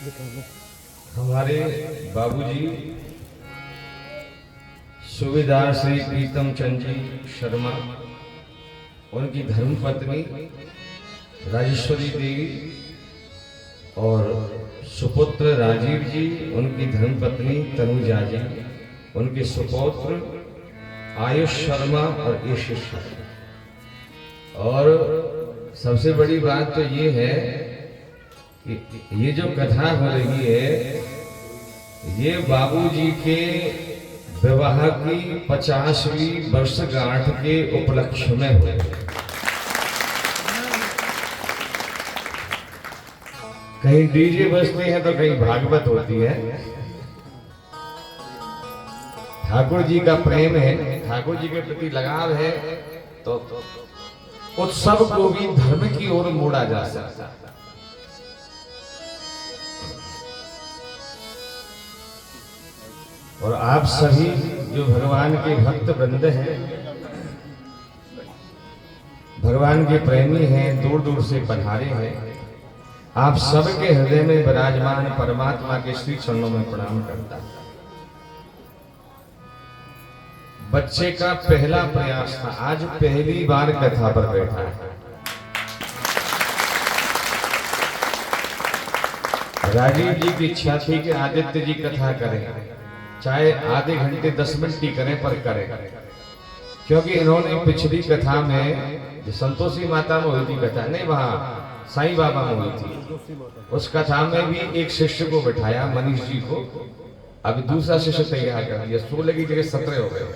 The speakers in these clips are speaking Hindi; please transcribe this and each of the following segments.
हमारे बाबूजी सूबेदार श्री प्रीतम चंद जी शर्मा, उनकी धर्मपत्नी राजेश्वरी देवी और सुपुत्र राजीव जी, उनकी धर्मपत्नी तनुजा जी, उनके सुपुत्र आयुष शर्मा और यशिष शर्मा। और सबसे बड़ी बात तो ये है कि ये जो कथा हो रही है ये बाबूजी के विवाह की 50वीं वर्षगांठ के उपलक्ष्य में हुए। कहीं डीजे बजते हैं तो कहीं भागवत होती है। ठाकुर जी का प्रेम है, ठाकुर जी के प्रति लगाव है, तो उत्सव को भी धर्म की ओर मोड़ा जा सकता है। और आप सभी जो भगवान के भक्त वृंद हैं, भगवान के प्रेमी हैं, दूर दूर से पधारे हैं, आप सबके हृदय में विराजमान परमात्मा के श्री चरणों में प्रणाम करता हूं। बच्चे का पहला प्रयास था, आज पहली बार कथा पर बैठा है। राजीव जी की इच्छा थी कि आदित्य जी कथा करें, चाहे आधे घंटे 10 मिनट ही करें पर करें, क्योंकि इन्होंने पिछली कथा में जो संतोषी माता में हुई थी कथा, नहीं वहां साईं बाबा में हुई थी, उस कथा में भी एक शिष्य को बिठाया, मनीष जी को। अभी दूसरा शिष्य तैयार कर दिया, 16 की जगह 17 हो गए।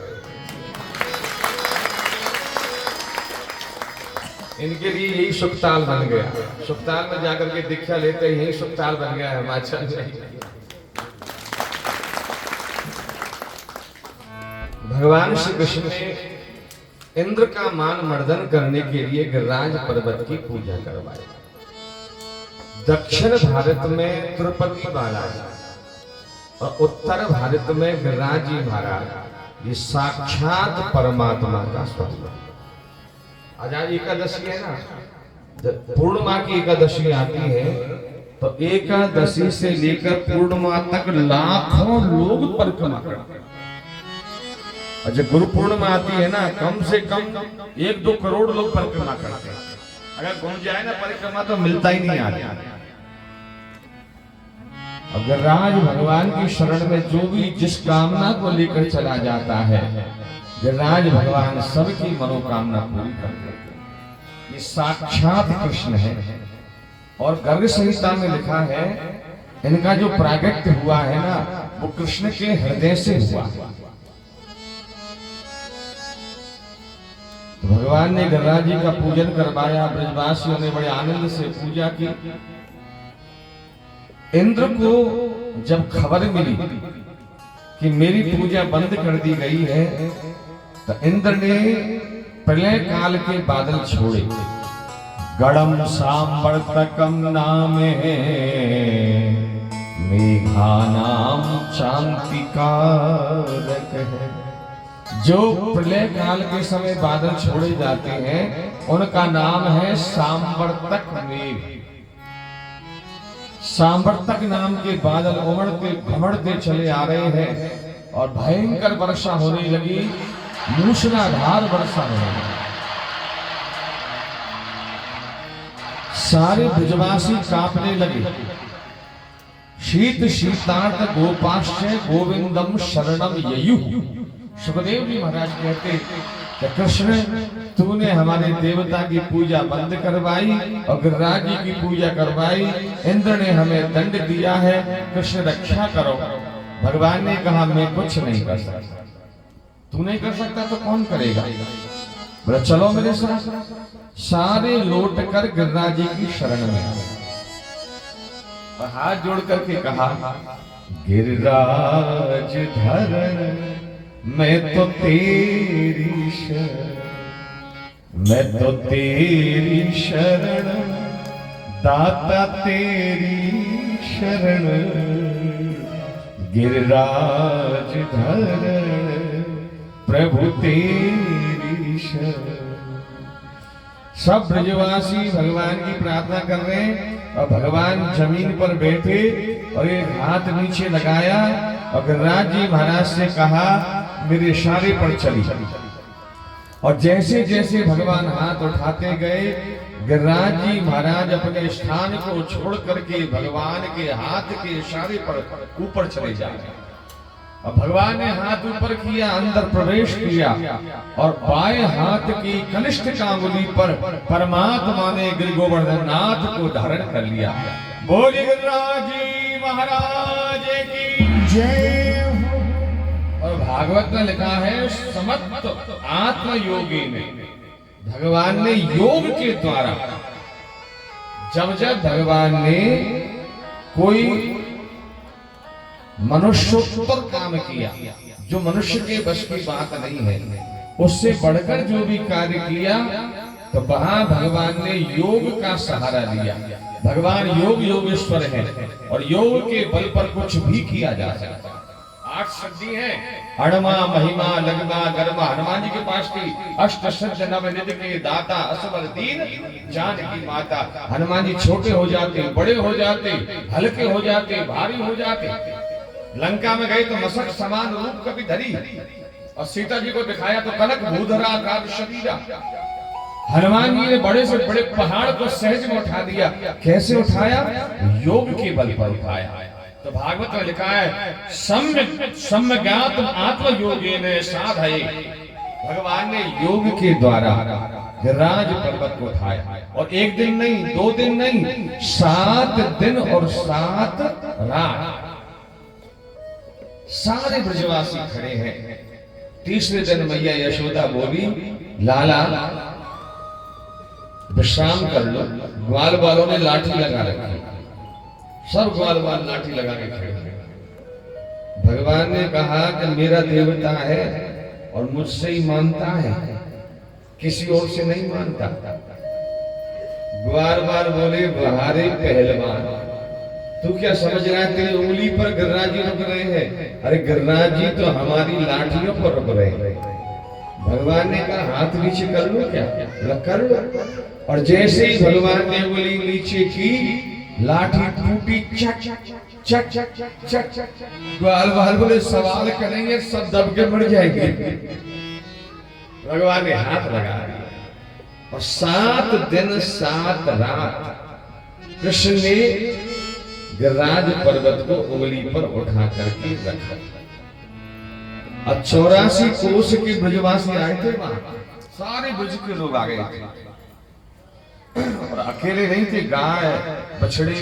इनके लिए यही सुखताल बन गया। सुखताल में जाकर के दीक्षा लेते यही सुखताल बन गया है हिमाचल में। भगवान श्री कृष्ण ने इंद्र का मान मर्दन करने के लिए गिरिराज पर्वत की पूजा करवाई। दक्षिण भारत में तिरुपति बालाजी और उत्तर भारत में गिरिराज जी महाराज, ये साक्षात परमात्मा का स्वरूप। आज एकादशी है ना, पूर्णिमा की एकादशी आती है, तो एकादशी से लेकर पूर्णिमा तक लाखों लोग परिक्रमा करते हैं। और जब गुरु पूर्णिमा आती है ना, कम से कम 1-2 करोड़ लोग परिक्रमा करते हैं। अगर घूम जाए ना परिक्रमा तो मिलता ही नहीं आदमी। अगर राज भगवान की शरण में जो भी जिस कामना को लेकर चला जाता है, गिरिराज भगवान सबकी मनोकामना पूरी करते हैं। ये साक्षात कृष्ण है। और गर्ग संहिता में लिखा है, इनका जो प्रागट्य हुआ है ना, वो कृष्ण के हृदय से हुआ। तो भगवान ने गिरिराज जी का पूजन करवाया, ब्रजवासियों ने बड़े आनंद से पूजा की। इंद्र को जब खबर मिली कि मेरी पूजा बंद कर दी गई है, तो इंद्र ने प्रलय काल के बादल छोड़े। गड़म सांवर्तकम नामे मेघानाम शांतिकारक है। जो प्रलय काल के समय बादल छोड़े जाते हैं उनका नाम है सांवर्तक मेघ। सांवर्तक नाम के बादल उमड़ते घमड़ते चले आ रहे हैं और भयंकर वर्षा होने लगी, मूसलाधार वर्षा होने लगी। सारे ब्रजवासी कांपने लगे। शीत शीतार्थ गोपाश्चर्य गोविंदम शरणम ययु। सुखदेव जी महाराज कहते कि कृष्ण, तूने हमारे देवता की पूजा बंद करवाई और गिरिराज जी की पूजा करवाई। इंद्र ने हमें दंड दिया है, कृष्ण रक्षा करो। भगवान ने कहा, मैं कुछ नहीं कर सकता। तू नहीं कर सकता तो कौन करेगा? बोला चलो मेरे साथ। सारे लौट कर गिरिराज जी की शरण में और हाथ जोड़ करके कहा, गिरिराज धरण मैं तो तेरी शरण, मैं तो तेरी शरण, दाता तेरी शरण, गिरिराज धरण प्रभु तेरी शरण। सब ब्रजवासी भगवान की प्रार्थना कर रहे हैं और भगवान जमीन पर बैठे और एक हाथ नीचे लगाया और गिरिराज जी महाराज से कहा मेरे इशारे पर चली। और जैसे जैसे भगवान हाथ उठाते गए गिरिराज जी महाराज अपने स्थान को छोड़ करके भगवान के हाथ के इशारे पर ऊपर चले जाए। और भगवान ने हाथ ऊपर किया, अंदर प्रवेश किया और बाएं हाथ की कनिष्ठ अंगुली पर परमात्मा ने गिरि गोवर्धन नाथ को धारण कर लिया। बोलिए गिरिराज जी महाराज की जय। और भागवत में लिखा है समस्त आत्मयोगी में भगवान ने योग के द्वारा जब जब भगवान ने कोई मनुष्योत्तर काम किया जो मनुष्य के बस की बात नहीं है, उससे बढ़कर जो भी कार्य किया तो वहां भगवान ने योग का सहारा लिया। भगवान योग योगेश्वर है और योग के बल पर कुछ भी किया जा सकता है। 8 शक्ति है, अणमा महिमा लगमा गर्मा। हनुमान जी के पास थी अष्ट सिद्ध नवनिधि के दाता असवर दीन जानकी माता। हनुमान जी छोटे हो जाते, बड़े हो जाते, हल्के हो जाते, भारी हो जाते। लंका में गए तो मसक समान रूप कभी धरी और सीता जी को दिखाया तो कनक भूधरा आकार शरीरा। हनुमान जी ने बड़े से बड़े पहाड़ को सहज में उठा दिया। कैसे उठाया? योग के बल पर उठाया। तो भागवत में लिखा है सम्यज्ञात आत्मयोगेन साधये। भगवान ने योग के द्वारा गिरिराज पर्वत को उठाया और एक दिन नहीं, 2 दिन नहीं, 7 दिन और 7 रात सारे ब्रजवासी खड़े हैं। तीसरे दिन मैया यशोदा बोली लाला विश्राम कर लो। ग्वाल वालों ने लाठी लगा रखी, सब ग्वाल वाल लाठी लगा के खड़े हैं। भगवान ने कहा कि मेरा देवता है और मुझसे ही मानता है, किसी और से नहीं मानता। ग्वाल वाल बोले बहारे पहलवान, तू क्या समझ रहा है तेरी उंगली पर गिरिराज जी रुक रहे हैं? अरे गिरिराज जी तो हमारी लाठियों पर रुक रहे हैं। भगवान ने कहा हाथ नीचे कर लो क्या? कर लो। और जैसे ही भगवान ने उंगली नीचे की लाठी टूटी, चक चक चक चक। ग्वाल वाल बोले सवाल करेंगे सब दब के मर जाएंगे। भगवान ने हाथ लगा दिया और 7 दिन 7 रात कृष्ण ने गिरिराज पर्वत को उंगली पर उठा करके रखा। अब 84 कोस के ब्रजवासी आए थे वहां, सारे ब्रज के लोग आ गए थे और अकेले नहीं थे, गाय बछड़े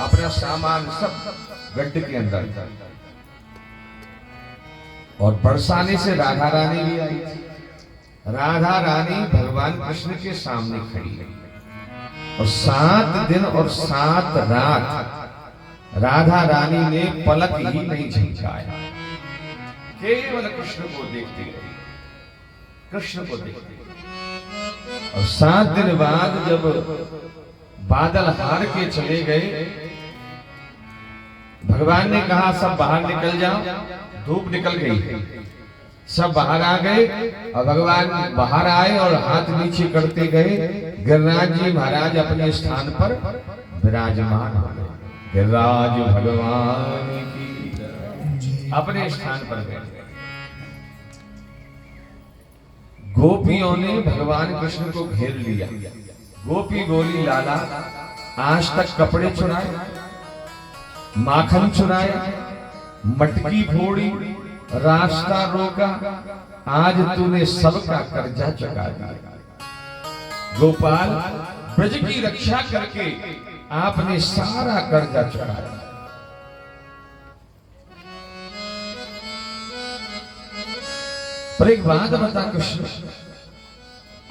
अपना सामान सब गड्ढे के अंदर। और बरसाने से राधा रानी भी आई थी। राधा रानी भगवान कृष्ण के सामने खड़ी है और 7 दिन और 7 रात राधा रानी ने पलक ही नहीं झपकाया, केवल कृष्ण को देखती रही, कृष्ण को देखती रही। और 7 दिन बाद जब बादल हार के चले गए, भगवान ने कहा सब बाहर निकल जाओ। धूप निकल गई, सब बाहर आ गए और भगवान बाहर आए और हाथ नीचे करते गए। गिरिराज जी महाराज अपने स्थान पर विराजमान हो गए। गिरिराज भगवान की अपने स्थान पर गए। गोपियों ने भगवान कृष्ण को घेर लिया। गोपी बोली लाला आज तक कपड़े चुराए, माखन चुराए, मटकी फोड़ी, रास्ता रोका, आज तूने सबका कर्जा चुका दिया। गोपाल ब्रज की रक्षा करके आपने सारा कर्जा चुका दिया। पर एक बात बता कृष्ण,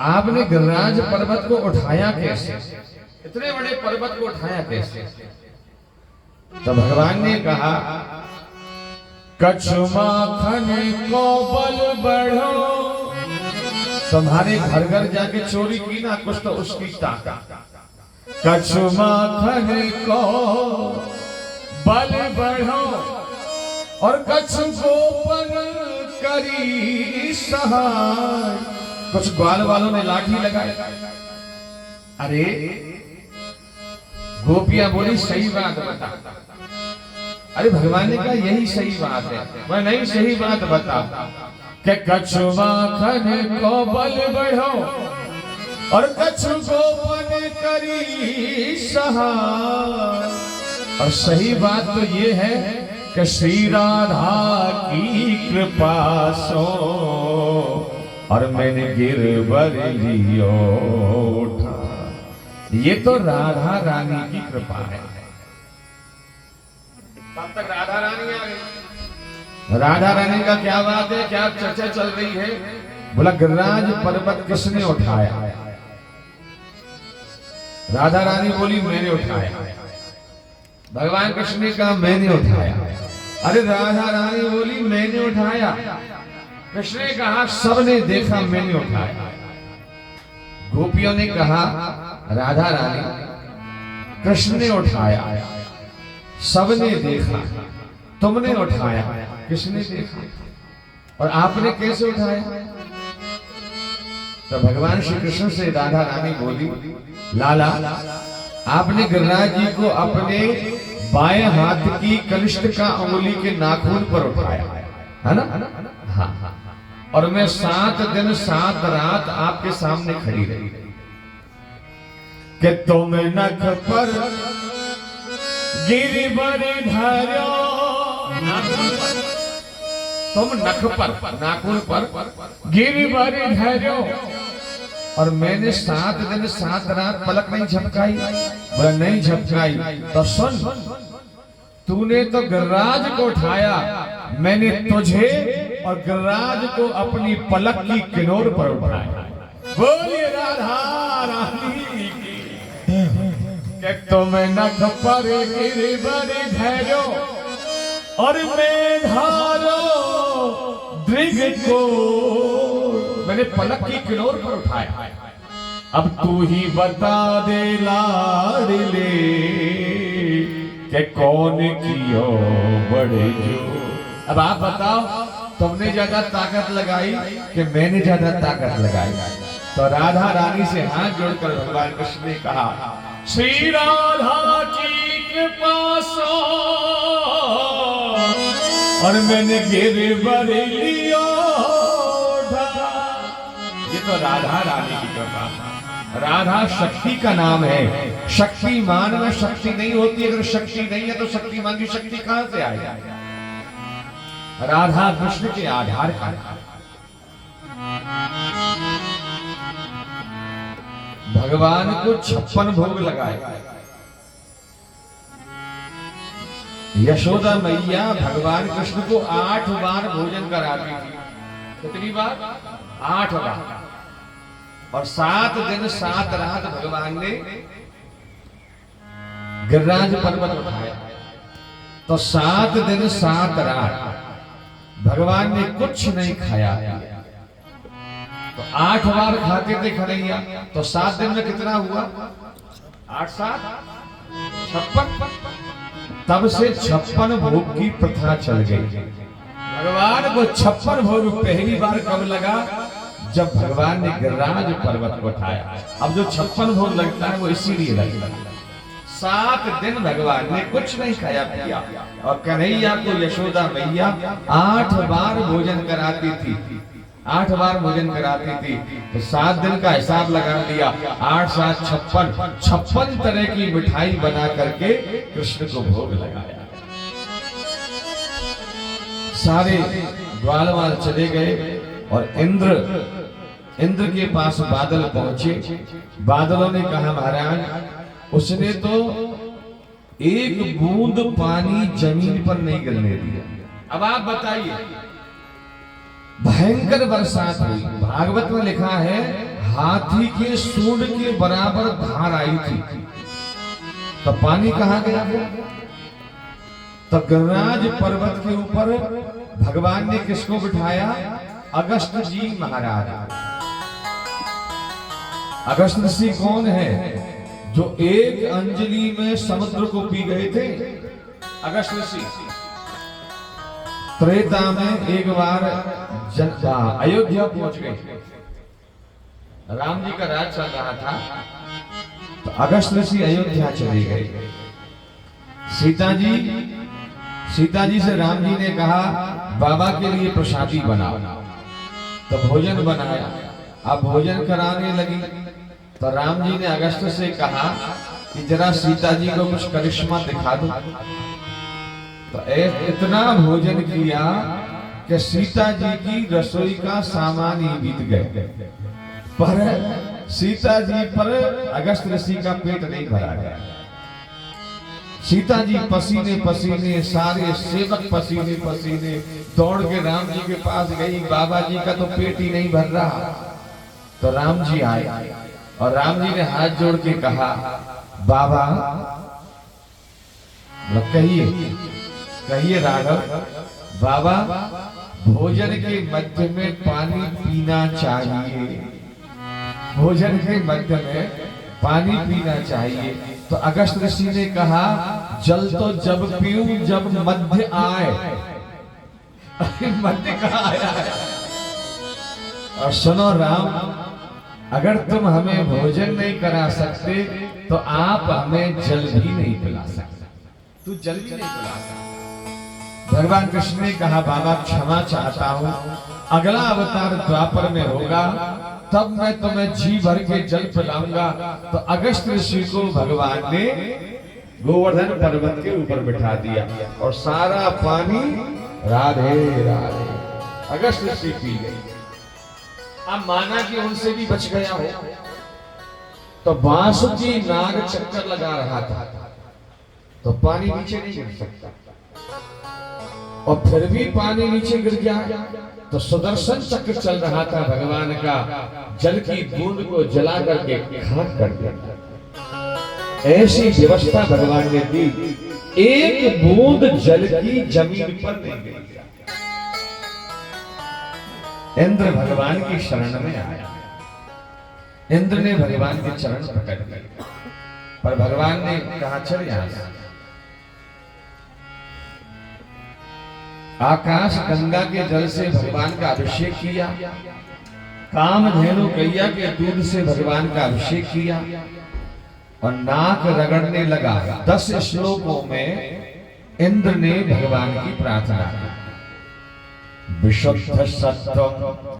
आपने गिरिराज पर्वत को उठाया कैसे? इतने बड़े पर्वत को उठाया कैसे? तो भगवान ने कहा कछु माखन को बल बढ़ो। तुम्हारे घर घर जाके चोरी की ना कुछ तो उसकी ताकत। कछु माखन को बल बढ़ो और कछु गोपन करी सहाय। कुछ ग्वाल वालों ने लाठी लगाई। अरे गोपियां बोली सही बात बता। अरे भगवान ने कहा यही सही बात है। मैं नहीं, सही बात बता कि कछुआ खन को बल बढ़ो और कछु गोपन करी सहाय। और सही बात तो ये है कि श्री राधा की कृपा सो और मैंने गिरवर लियो उठा। ये तो राधा रानी की कृपा है। तब तक राधा रानी आ गई। राधा रानी का क्या बात है, क्या चर्चा चल रही है? बोला गिरिराज पर्वत किसने उठाया? राधा रानी बोली मैंने उठाया। भगवान कृष्ण ने कहा मैंने उठाया। अरे राधा रानी बोली मैंने उठाया। कृष्ण ने कहा सबने देखा मैंने उठाया। गोपियों ने कहा राधा रानी कृष्ण ने उठाया, सबने देखा, तुमने उठाया, किसने देखा और आपने कैसे उठाया? तो भगवान श्री कृष्ण से राधा रानी बोली लाला आपने गिरिराज जी को अपने बाएं हाथ की कनिष्ठ का अंगुली के नाखून पर उठाया है ना? हाँ। और मैं 7 दिन 7 रात आपके सामने खड़ी रही कि तुम नख पर गिरिवर धरो। तुम नख पर नाखून पर गिरिवर धरो और मैंने 7 दिन 7 रात पलक नहीं झपकाई। बोला नहीं झपकाई। तो सुन, तूने तो गिरिराज को उठाया, मैंने तुझे और गिरिराज को अपनी पलक की किनोर पर उठाया। बोलिए राधा रानी कि तुम नख पर गिरिवर धरो और मैं धारो दृग को। मैंने पलक की किनोर पर उठाया। अब तू ही बता दे लाडले कि कौन कियो बड़े जो। अब आप बताओ तुमने ज्यादा ताकत लगाई कि मैंने ज्यादा ताकत लगाई? तो राधा रानी से हाथ जोड़कर भगवान कृष्ण ने कहा श्री राधा की कृपा सो और मैंने गिरिवर लियो उठा। ये तो राधा रानी की कृपा। राधा शक्ति का नाम है। शक्तिमान में शक्ति नहीं होती। अगर शक्ति नहीं है तो शक्तिमान की शक्ति कहां से आएगी? राधा कृष्ण के आधार का। भगवान को 56 भोग लगाए। यशोदा मैया भगवान कृष्ण को 8 बार भोजन कराती थी। कितनी बार? 8 बार। और 7 दिन 7 रात भगवान ने गिरिराज पर्वत उठाया। तो 7 दिन 7 रात भगवान ने कुछ नहीं खाया। तो 8 बार खाते थे खरैया। तो 7 दिन में कितना हुआ? 8 7 56। तब से 56 भोग की प्रथा चल गई। भगवान को 56 भोग पहली बार कब लगा? जब भगवान ने गिरिराज पर्वत को उठाया। अब जो 56 भोग लगता है वो इसीलिए लगता है। 7 दिन भगवान ने कुछ नहीं खाया पिया और कन्हैया को यशोदा मैया 8 बार भोजन कराती थी। 8 बार भोजन कराती थी। तो 7 दिन का हिसाब लगा लिया। 8 7 56 तरह की मिठाई बना करके कृष्ण को भोग लगाया। सारे ग्वालवाल चले गए और इंद्र के पास बादल पहुंचे। बादलों ने कहा महाराज उसने तो एक बूंद पानी जमीन पर नहीं गिरने दिया। अब आप बताइए, भयंकर बरसात हुई। भागवत में लिखा है हाथी के सूंड के बराबर धार आई थी। तो पानी कहां गया? तो गिरिराज पर्वत के ऊपर भगवान ने किसको बिठाया? अगस्त जी महाराज। अगस्त ऋषि कौन है? जो एक अंजलि में समुद्र को पी गए थे। अगस्त ऋषि त्रेता में एक बार अयोध्या पहुंच गए। राम जी का राज चल रहा था। तो तो अगस्त ऋषि अयोध्या चले गए। सीता जी से राम जी ने कहा बाबा के लिए प्रसादी बनाओ। तो भोजन बनाया। अब भोजन कराने लगी तो राम जी ने अगस्त से कहा कि जरा सीता जी को कुछ करिश्मा दिखा दो। तो इतना भोजन किया कि सीता जी की रसोई का सामान ही बीत गए, पर सीता जी पर अगस्त ऋषि का पेट नहीं भरा गया। सीता जी पसीने पसीने, सारे सेवक पसीने पसीने दौड़ के राम जी के पास गई, बाबा जी का तो पेट ही नहीं भर रहा। तो राम जी आए और राम जी ने हाथ जोड़ के कहा बाबा, कहिए राघव, बाबा भोजन के मध्य में पानी पीना चाहिए, भोजन के मध्य में पानी पीना चाहिए। तो अगस्त ऋषि ने कहा जल तो जब पीऊं जब मध्य आए। मध्य कहाँ आया है? और सुनो राम, अगर तुम हमें भोजन नहीं करा सकते तो आप हमें जल भी नहीं पिला सकते, तू जल भी नहीं पिला सकता। भगवान कृष्ण ने कहा बाबा क्षमा चाहता हूं, अगला अवतार द्वापर में होगा, तब मैं तुम्हें जी भर के जल पिलाऊंगा। तो अगस्त ऋषि को भगवान ने गोवर्धन पर्वत के ऊपर बिठा दिया और सारा पानी राधे राधे अगस्त ऋषि पी गई। अब माना कि उनसे भी बच गया हो, तो बांसुरी नाग चक्कर लगा रहा था तो पानी नीचे नहीं गिर सकता, और फिर भी पानी नीचे गिर गया तो सुदर्शन चक्र चल रहा था भगवान का, जल की बूंद को जला करके खाक कर दिया। ऐसी व्यवस्था भगवान ने दी, एक बूंद जल की जमीन पर नहीं गिरी। इंद्र भगवान की शरण में आया, इंद्र ने भगवान के चरण पकड़ लिए, पर भगवान ने कहा चल यहां से। आकाश गंगा के जल से भगवान का अभिषेक किया, कामधेनु गैया के दूध से भगवान का अभिषेक किया, और नाक रगड़ने लगा। 10 श्लोकों में इंद्र ने भगवान की प्रार्थना की। विशुद्ध सत्वम